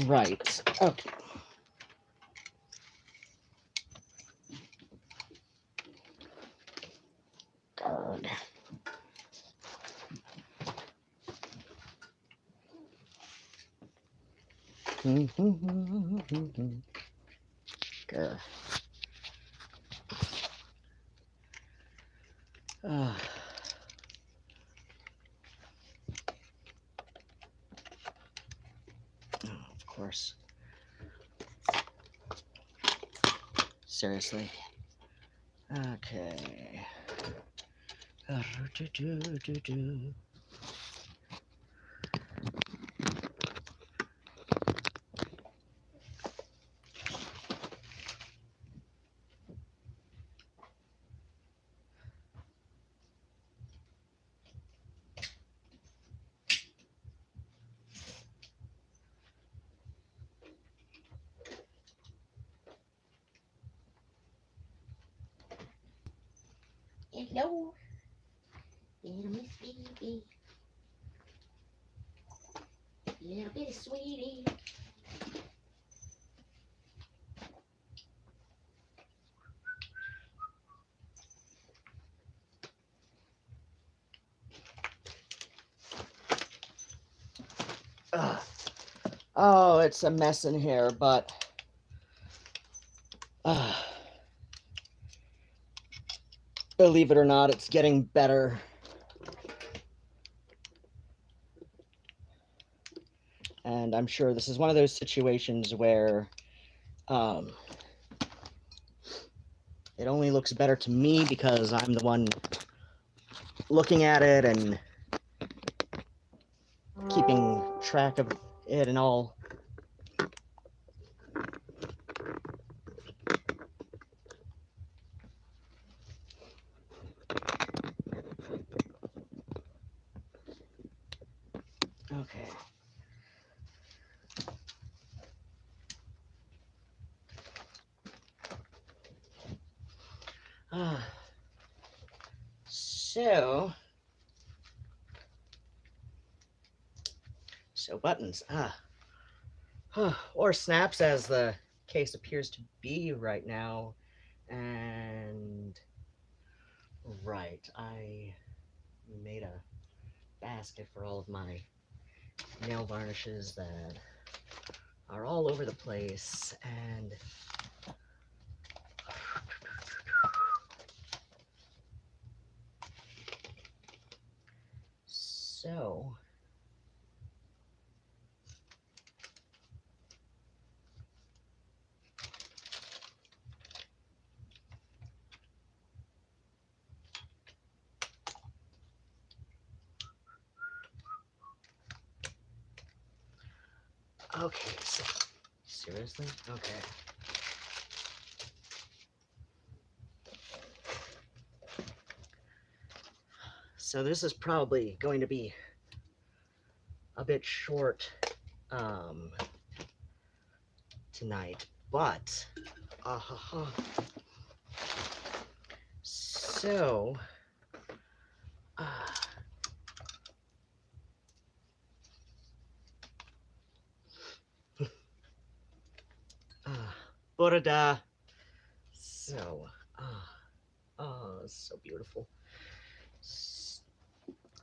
Right. Okay. Guard. Grr. Of course. Seriously. Okay. Hello, little Miss Baby, little bitty sweetie. Oh, it's a mess in here, but believe it or not, it's getting better. And I'm sure this is one of those situations where it only looks better to me because I'm the one looking at it and keeping track of it and all. Okay. So buttons, or snaps as the case appears to be right now. And right, I made a basket for all of my nail varnishes that are all over the place, and so okay, so seriously? Okay. So this is probably going to be a bit short tonight, but so Burada. So oh, it's so beautiful.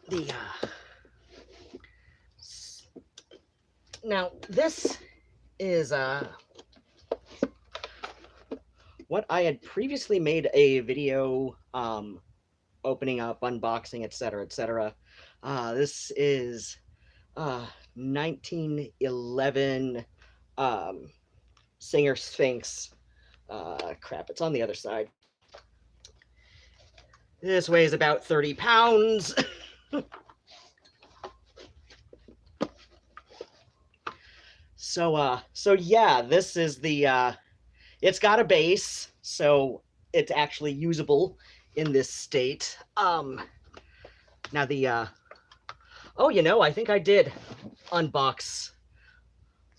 The now this is what I had previously made a video opening up, unboxing, etc., etc. This is 1911 Singer Sphinx. Crap, it's on the other side. This weighs about 30 pounds. So yeah, this is the, it's got a base, so it's actually usable in this state. Now the, oh, you know, I think I did unbox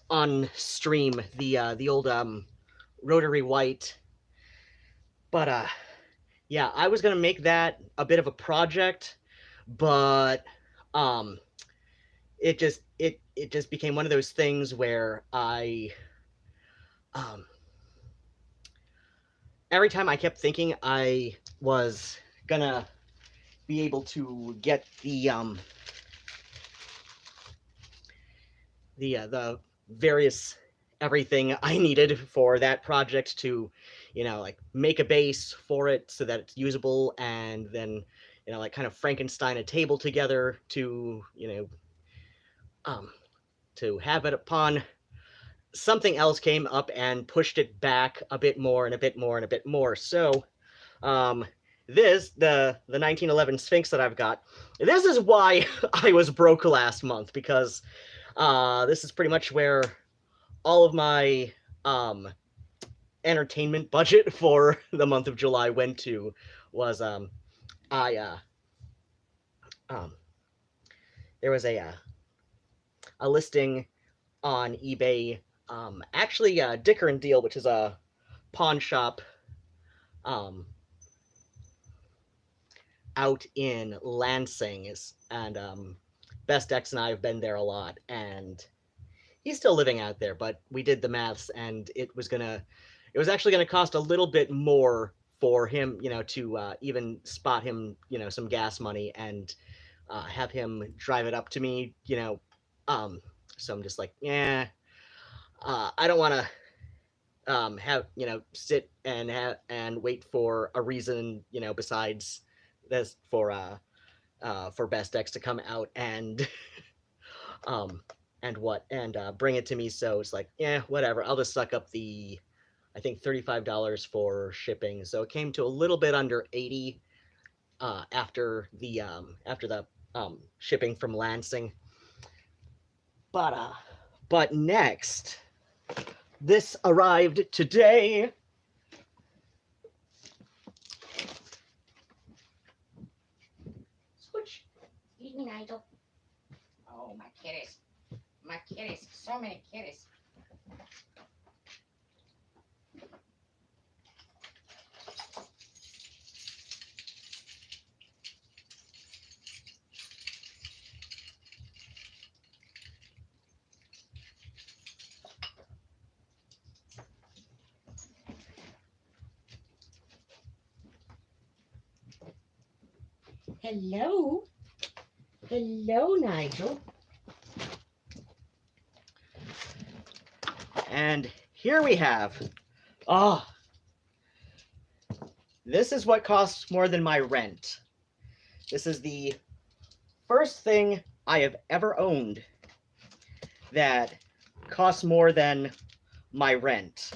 on stream the old rotary white, but yeah, I was gonna make that a bit of a project, but it it just became one of those things where every time I kept thinking I was gonna be able to get the various everything I needed for that project to, like make a base for it so that it's usable, and then, like kind of Frankenstein a table together to have it upon. Something else came up and pushed it back a bit more and a bit more and a bit more. So, the 1911 Sphinx that I've got, this is why I was broke last month, because this is pretty much where all of my entertainment budget for the month of July went to. Was I there was a listing on eBay, actually Dicker and Deal, which is a pawn shop out in Lansing, and Best X and I have been there a lot, and he's still living out there, but we did the maths, and it was actually gonna cost a little bit more for him, to even spot him, some gas money, and have him drive it up to me, so I'm just like, yeah, I don't want to have sit and wait for a reason, besides this for Best X to come out and bring it to me. So it's like, yeah, whatever, I'll just suck up the, I think, $35 for shipping. So it came to a little bit under 80 after the shipping from Lansing. But next, this arrived today. Switch. Excuse me, Nigel. Oh, my kitties. My kitties. So many kitties. Hello. Hello, Nigel. And here we have, this is what costs more than my rent. This is the first thing I have ever owned that costs more than my rent.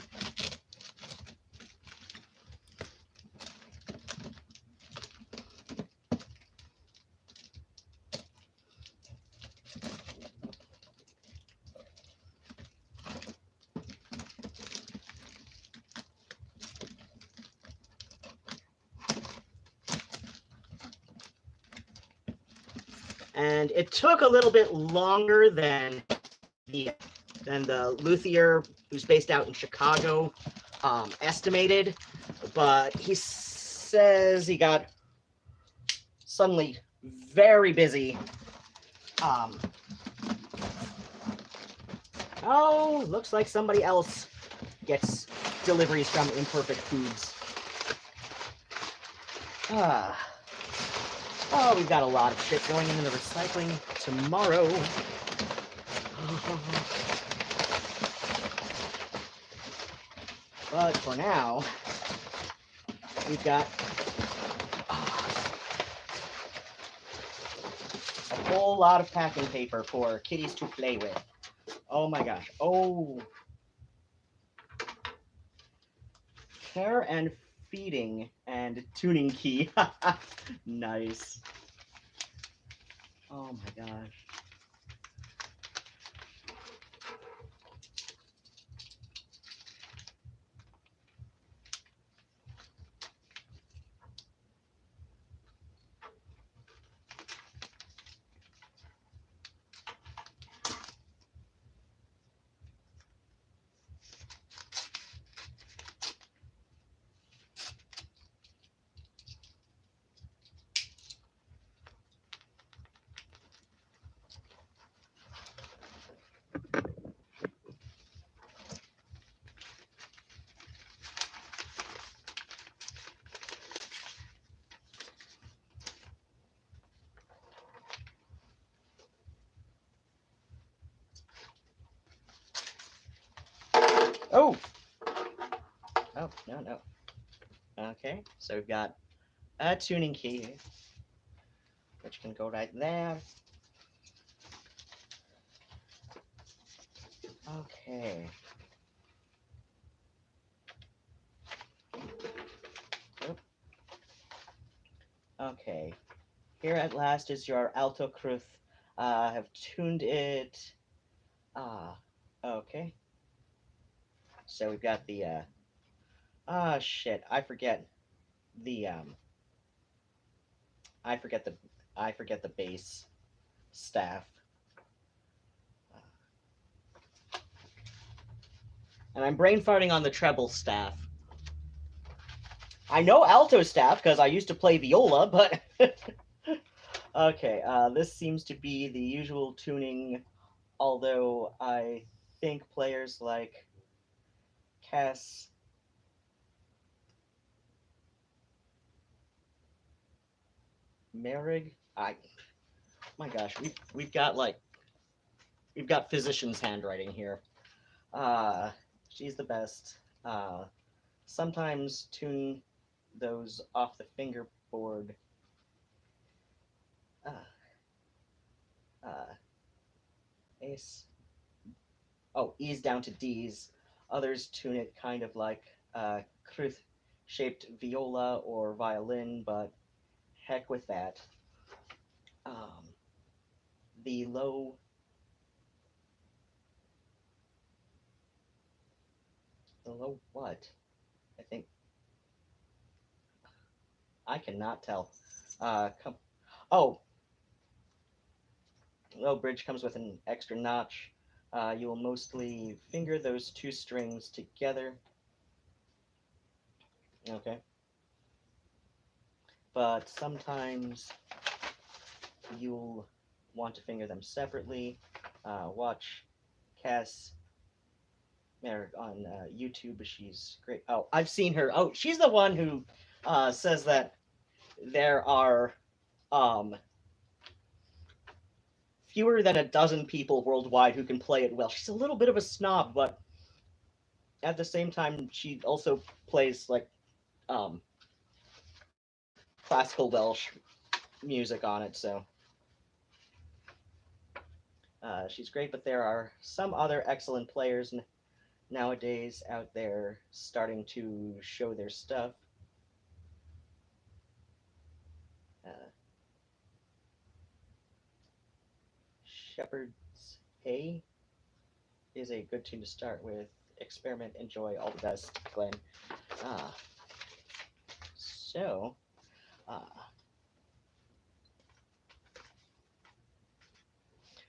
And it took a little bit longer than the luthier, who's based out in Chicago, estimated, but he says he got suddenly very busy. Oh, looks like somebody else gets deliveries from Imperfect Foods. Oh, we've got a lot of shit going into the recycling tomorrow. But for now, we've got a whole lot of packing paper for kitties to play with. Oh my gosh. Oh. Care and feeding and tuning key. Nice. Oh my gosh. Oh! Oh, no, no. Okay, so we've got a tuning key, which can go right there. Okay. Oop. Okay. Here at last is your Alto Crwth. I have tuned it. Okay. So we've got the, shit, I forget the, I forget the bass staff. And I'm brain farting on the treble staff. I know alto staff because I used to play viola, but okay, this seems to be the usual tuning, although I think players like Cass Merrig, my gosh, we've got physician's handwriting here. She's the best. Sometimes tune those off the fingerboard. Ace. Oh, E's down to D's. Others tune it kind of like Crwth shaped viola or violin, but heck with that. The low what? I think I cannot tell. Oh, low bridge comes with an extra notch. You will mostly finger those two strings together. Okay. But sometimes you'll want to finger them separately. Watch Cass Merrick on YouTube. She's great. Oh, I've seen her. Oh, she's the one who says that there are fewer than a dozen people worldwide who can play it well. She's a little bit of a snob, but at the same time, she also plays like classical Welsh music on it, so she's great. But there are some other excellent players nowadays out there starting to show their stuff. Shepherd's A is a good tune to start with. Experiment, enjoy, all the best, Glenn. So,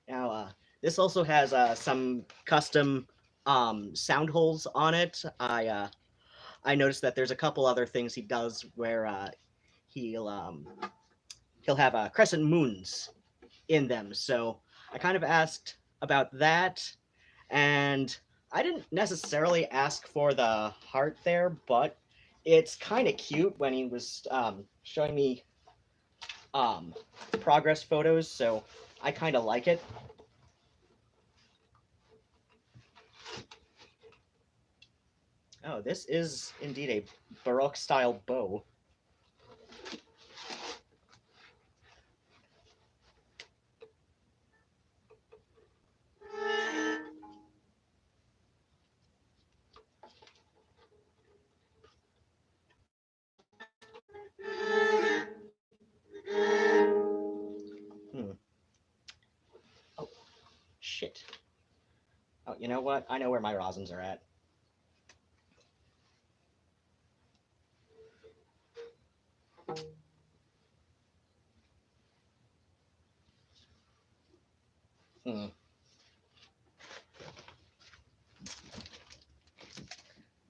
now this also has some custom sound holes on it. I noticed that there's a couple other things he does where he'll have crescent moons in them. So I kind of asked about that, and I didn't necessarily ask for the heart there, but it's kind of cute when he was showing me progress photos, so I kind of like it. Oh, this is indeed a Baroque style bow. Oh, shit. Oh, you know what? I know where my rosins are at.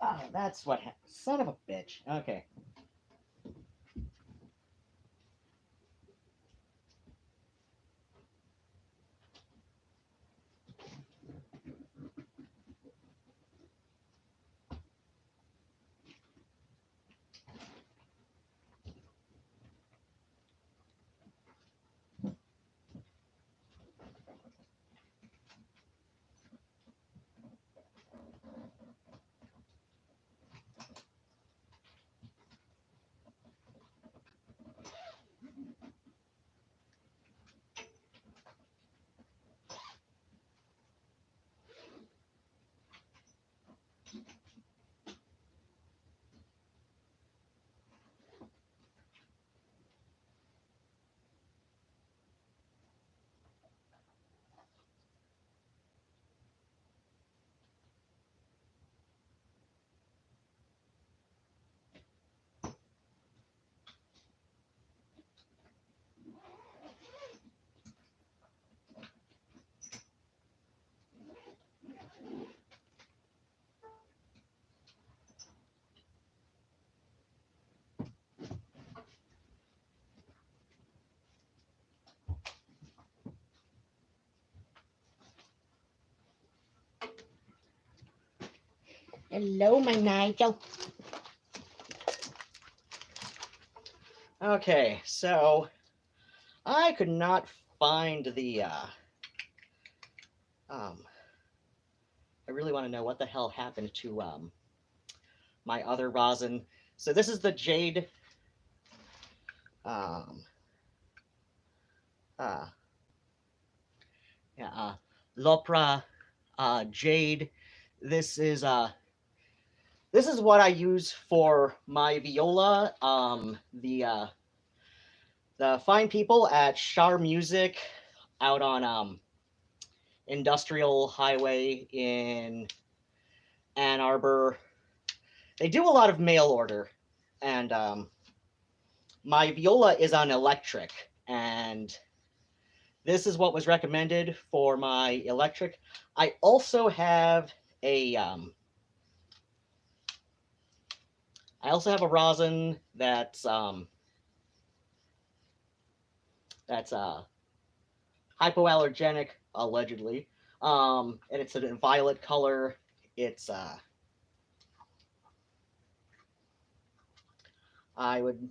Oh, that's what son of a bitch. Okay. Hello, my Nigel. Okay, so I could not find the I really want to know what the hell happened to my other rosin. So this is the jade um uh yeah Lopra jade. This is what I use for my viola. The fine people at Shar Music out on Industrial Highway in Ann Arbor, they do a lot of mail order, and my viola is on electric, and this is what was recommended for my electric. I also have a rosin that's hypoallergenic, allegedly, and it's a violet color. It's I would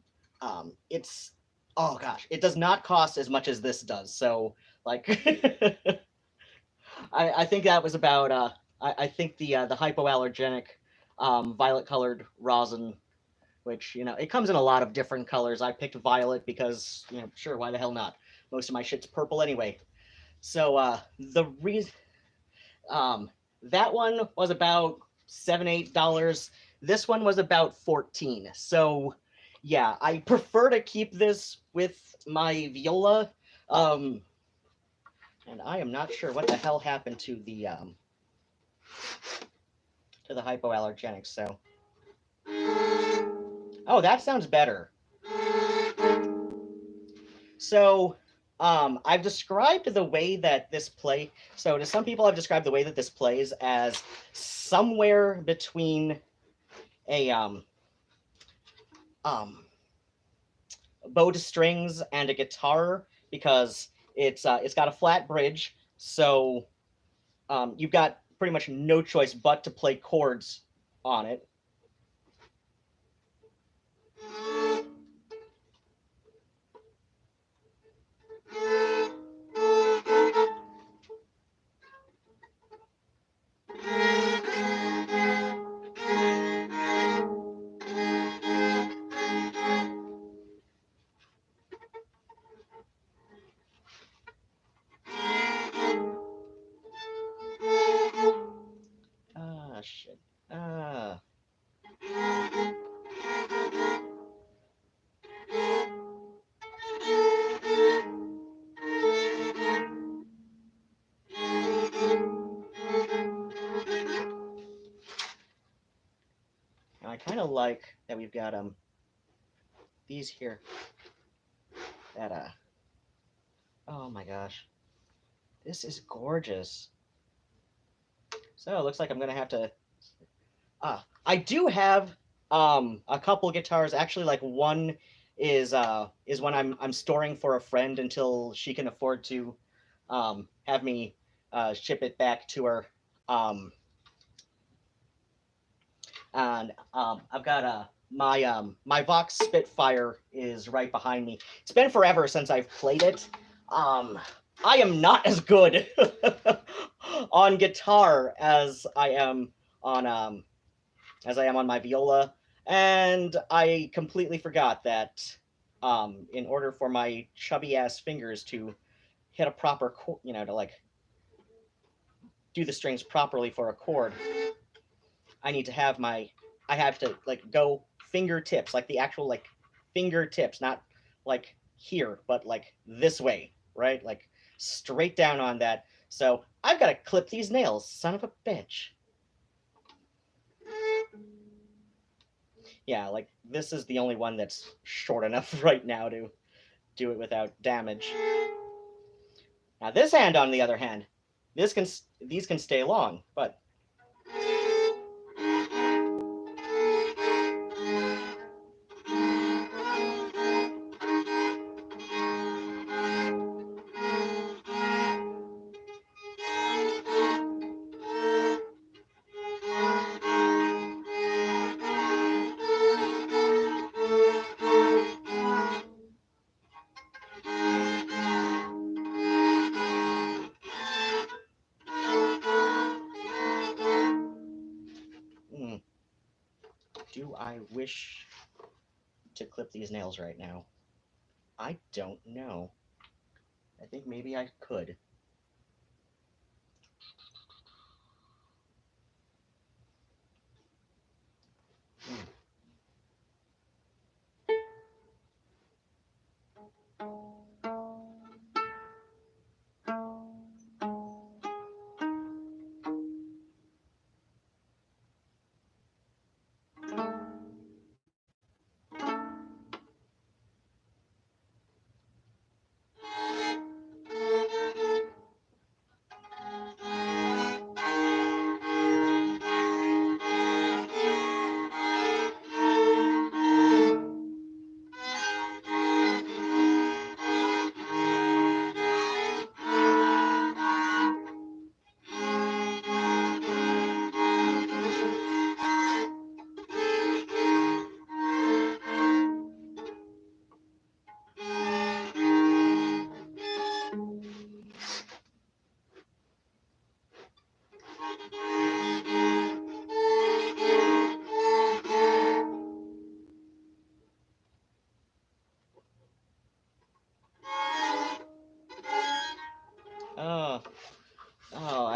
it's oh gosh, it does not cost as much as this does. So like I think that was about I think the hypoallergenic violet colored rosin, which it comes in a lot of different colors. I picked violet because sure, why the hell not? Most of my shit's purple anyway. So the reason that one was about $7-8. This one was about 14. So yeah, I prefer to keep this with my viola. And I am not sure what the hell happened to the hypoallergenics. So oh, that sounds better. So I've described the way that this play. So to some people, I've described the way that this plays as somewhere between a bow to strings and a guitar, because it's got a flat bridge, so you've got pretty much no choice but to play chords on it. Ah, shit. Ah. I kind of like that we've got these here that oh my gosh, this is gorgeous. So it looks like I'm gonna have to I do have a couple guitars. Actually, like one is one I'm storing for a friend until she can afford to have me ship it back to her. And I've got my Vox Spitfire is right behind me. It's been forever since I've played it. I am not as good on guitar as I am on my viola, and I completely forgot that in order for my chubby ass fingers to hit a proper to like do the strings properly for a chord, I have to like go fingertips, like the actual like fingertips, not like here, but like this way, right? Like straight down on that. So I've got to clip these nails, son of a bitch. Yeah, like this is the only one that's short enough right now to do it without damage. Now this hand, on the other hand, these can stay long, but do I wish to clip these nails right now? I don't know. I think maybe I could. Oh,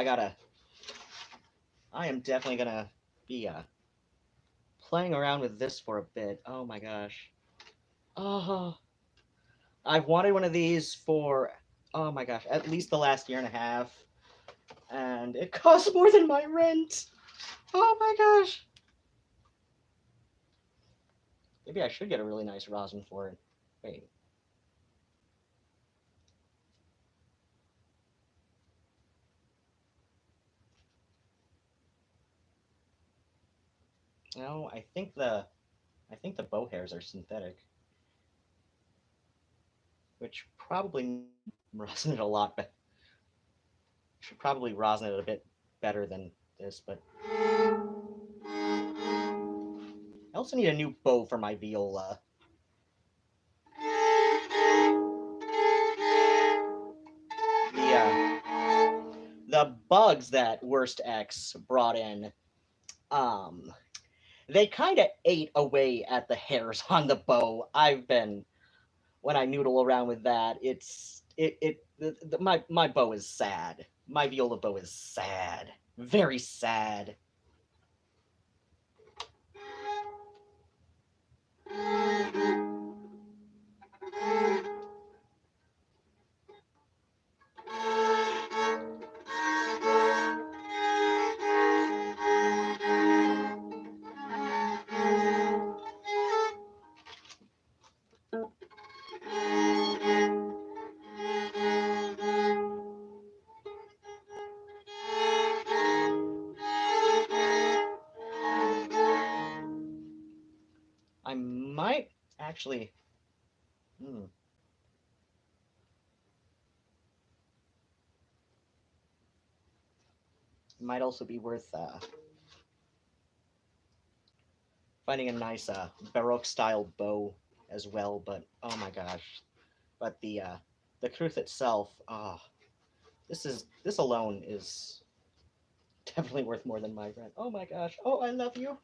I am definitely gonna be playing around with this for a bit. Oh my gosh. Oh, I've wanted one of these for, oh my gosh, at least the last year and a half, and it costs more than my rent. Oh my gosh. Maybe I should get a really nice rosin for it. Wait. No, I think the bow hairs are synthetic, which probably rosin it a lot, but should probably rosin it a bit better than this. But I also need a new bow for my viola. The bugs that Worst X brought in, they kind of ate away at the hairs on the bow. When I noodle around with that, my bow is sad. My viola bow is sad, very sad. I might actually. Might also be worth finding a nice Baroque style bow as well. But oh my gosh, but the Crwth itself, this alone is definitely worth more than my rent. Oh my gosh. Oh, I love you.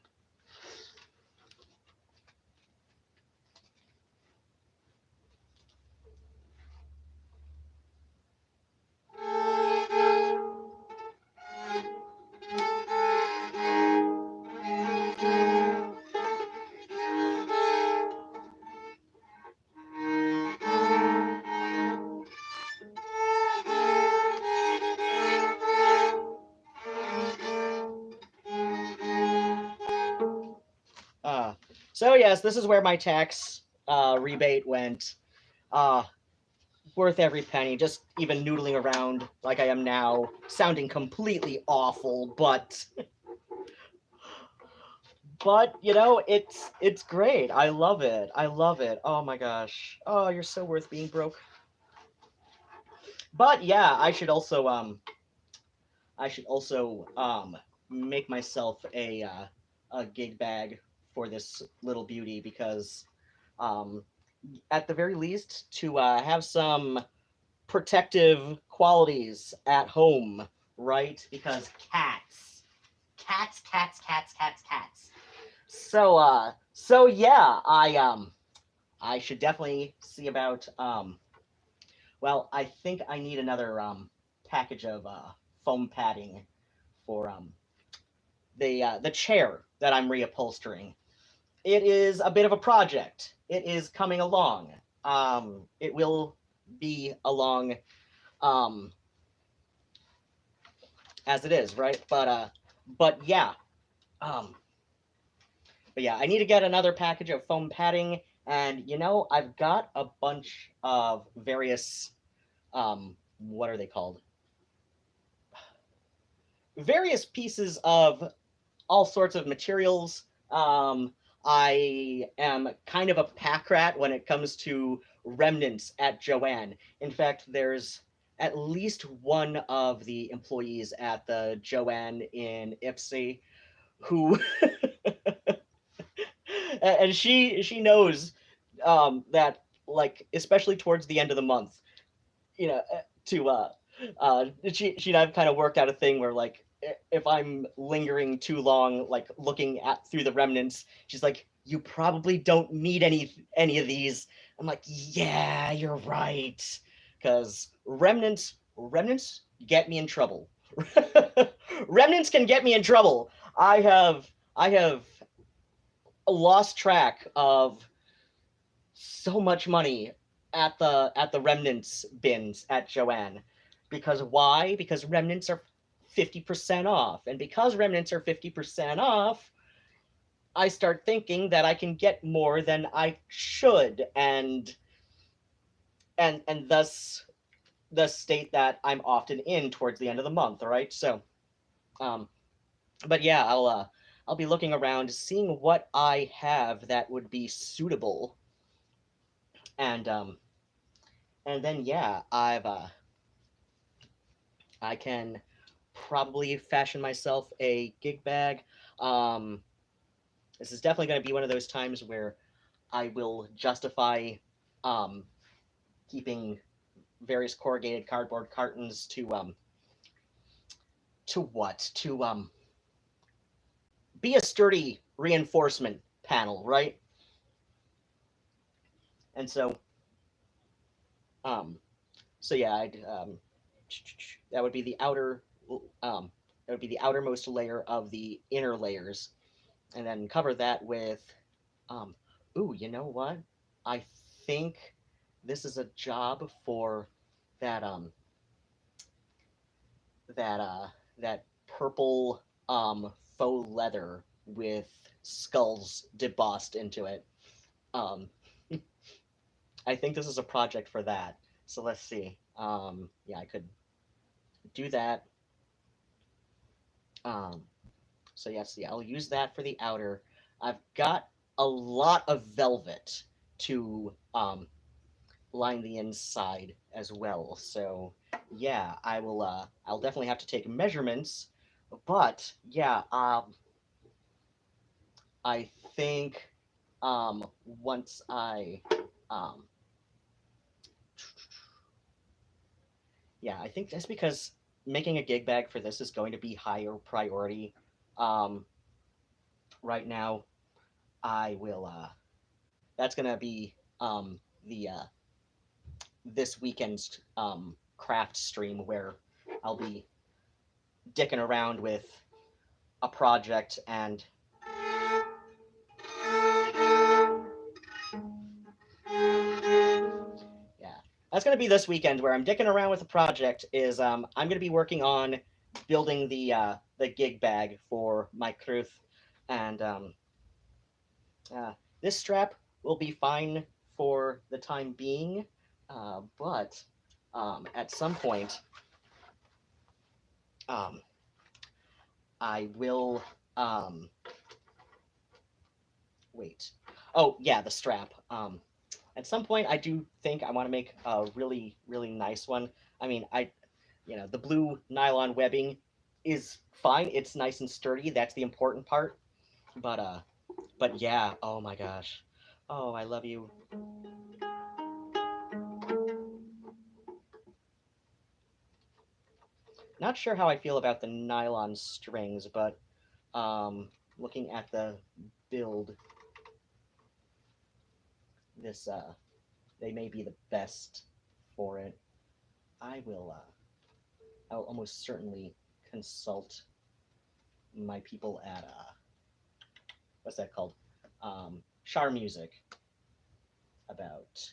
So yes, this is where my tax rebate went. Uh, Worth every penny. Just even noodling around like I am now, sounding completely awful, but you know, it's great. I love it. I love it. Oh my gosh. Oh, you're so worth being broke. But yeah, I should also make myself a gig bag for this little beauty because at the very least to have some protective qualities at home, right? Because cats. So yeah, I should definitely see about well, I think I need another package of foam padding for the chair that I'm reupholstering. It is a bit of a project. It is coming along. It will be along um as it is, right? But yeah. Um but yeah, I need to get another package of foam padding, and I've got a bunch of various what are they called? Various pieces of all sorts of materials. I am kind of a pack rat when it comes to remnants at Joanne. In fact, there's at least one of the employees at the Joanne in Ipsy who and she knows that, like, especially towards the end of the month, to she and I've kind of worked out a thing where, like, if I'm lingering too long, like looking at through the remnants, she's like, "You probably don't need any of these." I'm like, "Yeah, you're right," because remnants get me in trouble. Remnants can get me in trouble. I have lost track of so much money at the remnants bins at Joanne. Because why? Because remnants are 50% off. And because remnants are 50% off, I start thinking that I can get more than I should, and thus the state that I'm often in towards the end of the month, all right? So um but yeah, I'll be looking around, seeing what I have that would be suitable, and and then yeah, I can probably fashion myself a gig bag. Um, this is definitely going to be one of those times where I will justify um, keeping various corrugated cardboard cartons to what? To be a sturdy reinforcement panel, right? And um, so yeah, that would be the outer um, that would be the outermost layer of the inner layers, and then cover that with um, ooh, you know what? I think this is a job for that that uh that purple faux leather with skulls debossed into it. Um, I think this is a project for that. So let's see. Yeah, I could do that. Um, so yeah, see, I'll use that for the outer. I've got a lot of velvet to line the inside as well. So yeah, I'll definitely have to take measurements, but yeah, I think once um yeah, I think that's because making a gig bag for this is going to be higher priority. Um right now, I will that's gonna be the this weekend's craft stream where I'll be dicking around with a project. And yeah, that's gonna be this weekend where I'm dicking around with a project. Is I'm gonna be working on building the gig bag for my Crwth, and this strap will be fine for the time being, but at some point um, I will wait. Oh yeah, the strap. At some point, I do think I want to make a really, really nice one. I mean, the blue nylon webbing is fine. It's nice and sturdy. That's the important part. But yeah. Oh my gosh. Oh, I love you. Not sure how I feel about the nylon strings, but looking at the build this. They may be the best for it. I'll almost certainly consult my people at what's that called? Char Music about.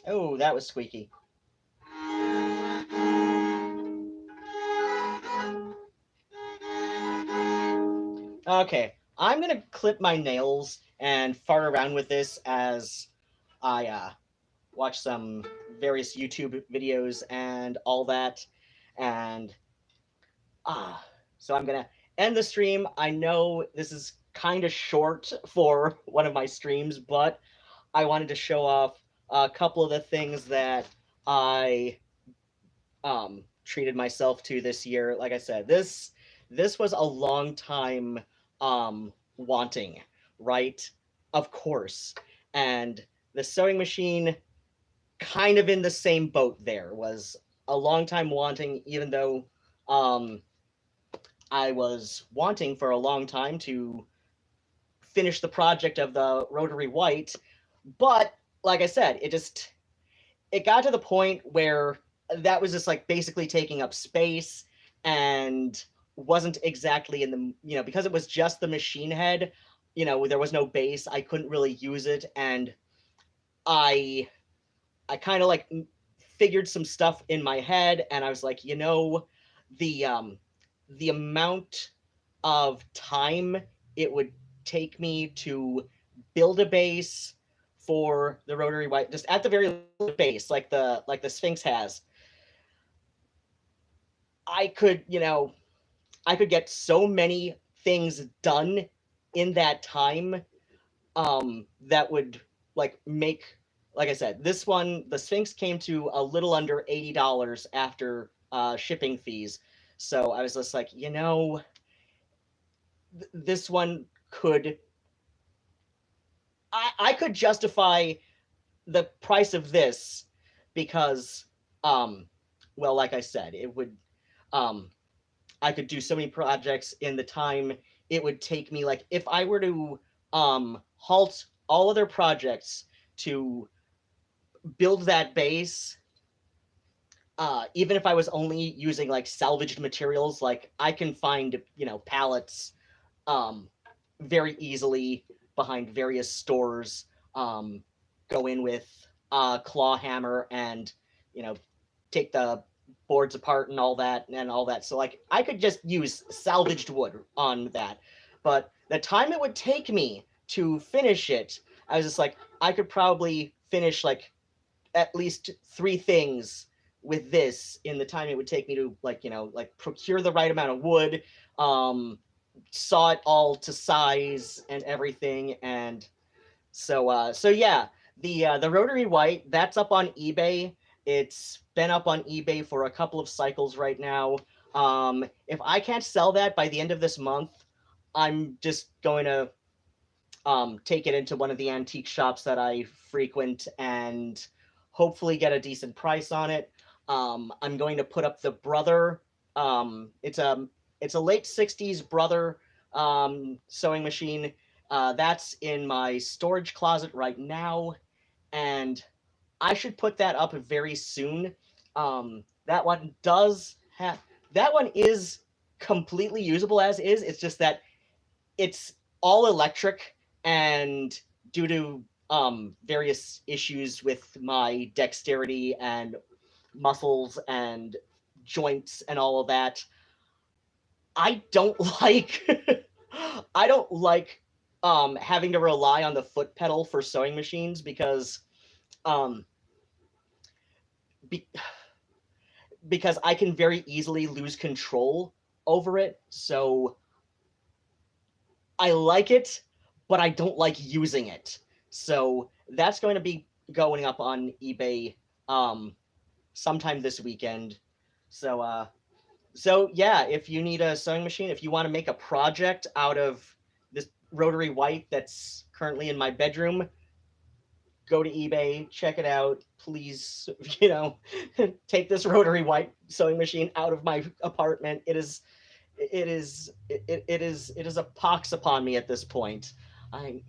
Oh, that was squeaky. Okay, I'm gonna clip my nails and fart around with this as I watch some various YouTube videos and all that. And so I'm gonna end the stream. I know this is kind of short for one of my streams, but I wanted to show off a couple of the things that I treated myself to this year. Like I said, this was a long time wanting, right? Of course. And the sewing machine, kind of in the same boat there, was a long time wanting, even though I was wanting for a long time to finish the project of the rotary white. But like I said, it got to the point where that was just like basically taking up space and wasn't exactly in the, because it was just the machine head, there was no base. I couldn't really use it. And I kind of like figured some stuff in my head, and I was like, the amount of time it would take me to build a base for the rotary white, just at the very base, like the Sphinx has, I could get so many things done in that time that would make, like I said, this one, the Sphinx, came to a little under $80 after shipping fees. So I was just like, this one could, I could justify the price of this because, well, like I said, it would, I could do so many projects in the time it would take me. Like if I were to halt all other projects to build that base, even if I was only using like salvaged materials, like I can find, pallets very easily behind various stores, go in with a claw hammer and, take the boards apart and all that. So like I could just use salvaged wood on that. But the time it would take me to finish it, I was just like, I could probably finish like at least 3 things with this in the time it would take me to procure the right amount of wood, saw it all to size and everything. And so yeah, the rotary white, that's up on eBay. It's been up on eBay for a couple of cycles right now. If I can't sell that by the end of this month, I'm just going to take it into one of the antique shops that I frequent and hopefully get a decent price on it. I'm going to put up the Brother. It's a late 60s Brother sewing machine. That's in my storage closet right now, and I should put that up very soon. That one is completely usable as is. It's just that it's all electric, and due to various issues with my dexterity and muscles and joints and all of that, I don't like I don't like having to rely on the foot pedal for sewing machines because because I can very easily lose control over it. So I like it, but I don't like using it. So that's going to be going up on eBay sometime this weekend. So yeah, if you need a sewing machine, if you want to make a project out of this rotary white that's currently in my bedroom, go to eBay, check it out. Please, take this rotary white sewing machine out of my apartment. It is a pox upon me at this point. I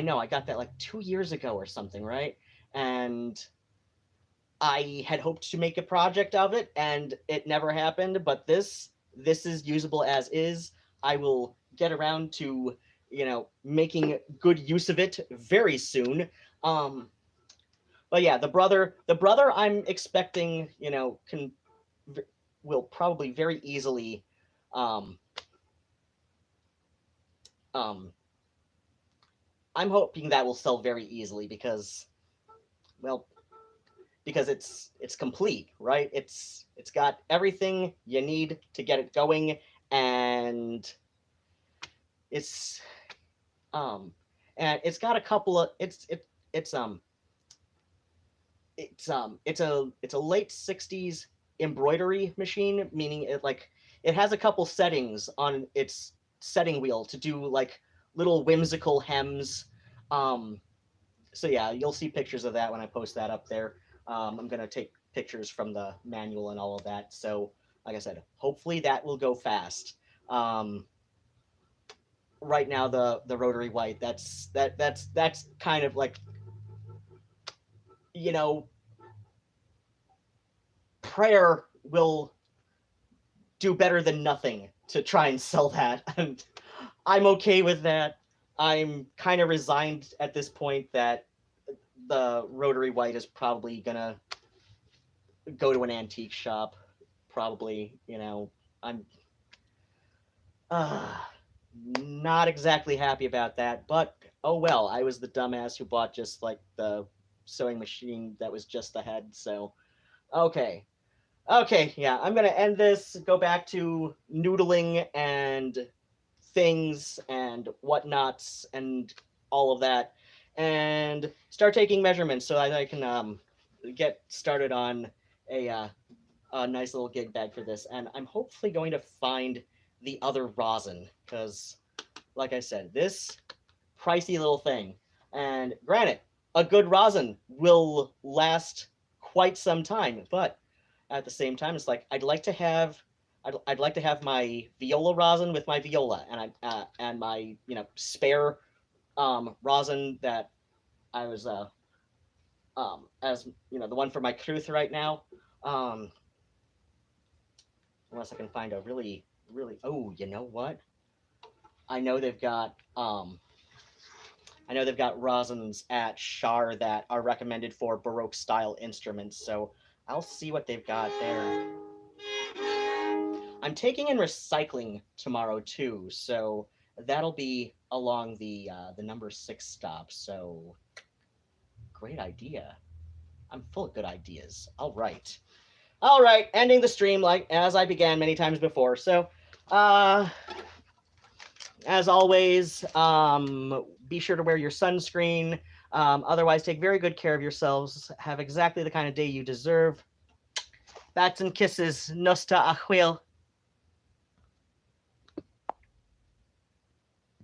know I got that like 2 years ago or something, right? And I had hoped to make a project of it, and it never happened. But this is usable as is. I will get around to making good use of it very soon. Um, but yeah, the brother I'm expecting, can will probably very easily, um, um, I'm hoping that will sell very easily well, because it's complete, right? It's got everything you need to get it going, and it's um and it's got a couple of it's a late 60s embroidery machine, meaning it has a couple settings on its setting wheel to do like little whimsical hems. So yeah, you'll see pictures of that when I post that up there. I'm gonna take pictures from the manual and all of that. So like I said, hopefully that will go fast. Right now the rotary white, that's kind of like, you know prayer will do better than nothing to try and sell that, and I'm okay with that. I'm kind of resigned at this point that the rotary white is probably gonna go to an antique shop. Probably, I'm uh, not exactly happy about that, but oh well. I was the dumbass who bought just like the sewing machine that was just the head. So okay, okay, yeah. I'm gonna end this. Go back to noodling and things and whatnots and all of that, and start taking measurements so that I can get started on a nice little gig bag for this. And I'm hopefully going to find the other rosin because, like I said, this pricey little thing. And granted, a good rosin will last quite some time, but at the same time, it's like I'd like to have my viola rosin with my viola, and my spare rosin that I was as the one for my Crwth right now. Um, Unless I can find a really oh, you know what? I know they've got rosins at Shar that are recommended for Baroque style instruments, so I'll see what they've got there. I'm taking in recycling tomorrow too, so that'll be along the number 6 stop. So great idea. I'm full of good ideas. All right, ending the stream like as I began many times before. So, as always, be sure to wear your sunscreen. Otherwise, take very good care of yourselves. Have exactly the kind of day you deserve. Bats and kisses. Nosta achwil.